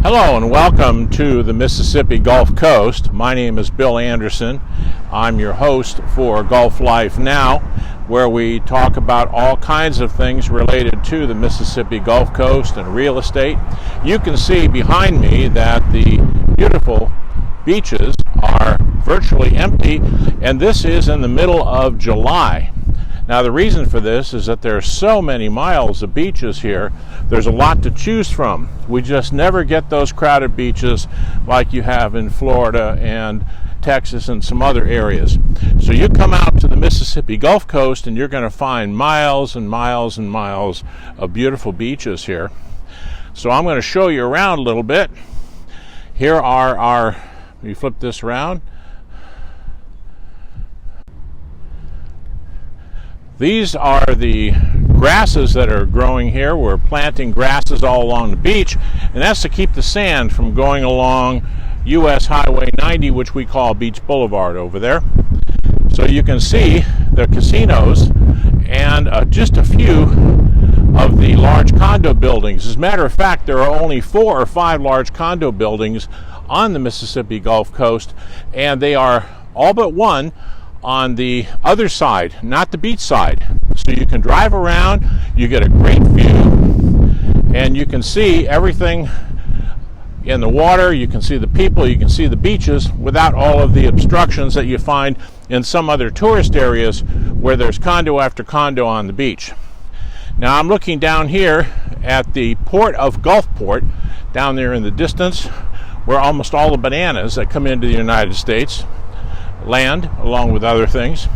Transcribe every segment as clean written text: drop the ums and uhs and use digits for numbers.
Hello and welcome to the Mississippi Gulf Coast. My name is Bill Anderson. I'm your host for Gulf Life Now, where we talk about all kinds of things related to the Mississippi Gulf Coast and real estate. You can see behind me that the beautiful beaches are virtually empty, and this is in the middle of July. Now, the reason for this is that there are so many miles of beaches here. There's a lot to choose from. We just never get those crowded beaches like you have in Florida and Texas and some other areas. So you come out to the Mississippi Gulf Coast and you're going to find miles and miles and miles of beautiful beaches here. So I'm going to show you around a little bit. Here are let me flip this around. These are the grasses that are growing here. We're planting grasses all along the beach, and that's to keep the sand from going along U.S. Highway 90, which we call Beach Boulevard over there. So you can see the casinos and just a few of the large condo buildings. As a matter of fact, there are only 4 or 5 large condo buildings on the Mississippi Gulf Coast, and they are all but one on the other side, not the beach side. So you can drive around, you get a great view, and you can see everything in the water, you can see the people, you can see the beaches without all of the obstructions that you find in some other tourist areas where there's condo after condo on the beach. Now I'm looking down here at the port of Gulfport, down there in the distance, where almost all the bananas that come into the United States land, along with other things.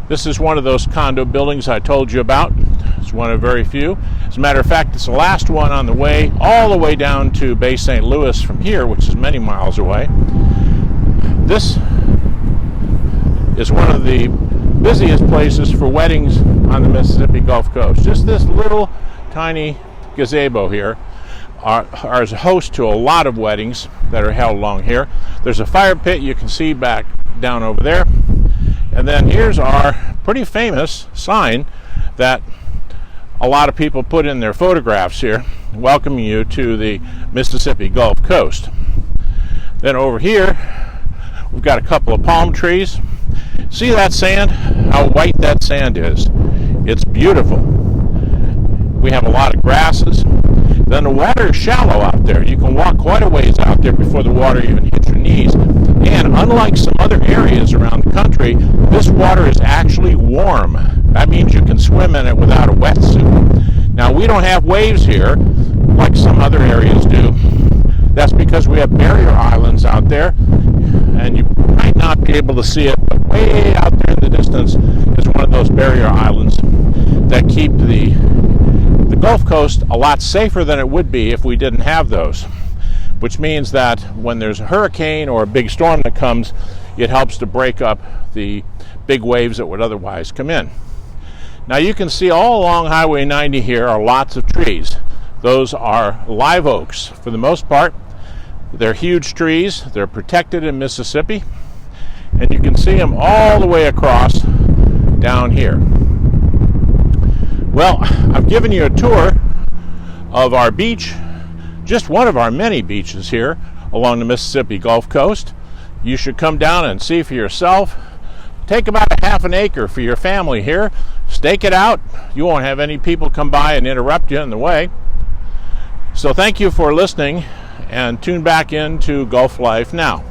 This is one of those condo buildings I told you about. It's one of very few. As a matter of fact, it's the last one on the way, all the way down to Bay St. Louis from here, which is many miles away. This is one of the busiest places for weddings on the Mississippi Gulf Coast. Just this little tiny gazebo here are as a host to a lot of weddings that are held along here. There's a fire pit you can see back down over there. And then here's our pretty famous sign that a lot of people put in their photographs here, welcoming you to the Mississippi Gulf Coast. Then over here, we've got a couple of palm trees. See that sand? How white that sand is. It's beautiful. We have a lot of grasses. Then the water is shallow out there. You can walk quite a ways out there before the water even hits your knees. And unlike some other areas around the country, this water is actually warm. That means you can swim in it without a wetsuit. Now, we don't have waves here like some other areas do. That's because we have barrier islands out there, and you might not be able to see it, but way out there in the distance is one of those barrier islands that keep the Gulf Coast a lot safer than it would be if we didn't have those, which means that when there's a hurricane or a big storm that comes, it helps to break up the big waves that would otherwise come in. Now you can see all along Highway 90 here are lots of trees. Those are live oaks for the most part. They're huge trees. They're protected in Mississippi, and you can see them all the way across down here. Well, I've given you a tour of our beach, just one of our many beaches here along the Mississippi Gulf Coast. You should come down and see for yourself. Take about a half an acre for your family here. Stake it out. You won't have any people come by and interrupt you in the way. So thank you for listening, and tune back in to Gulf Life Now.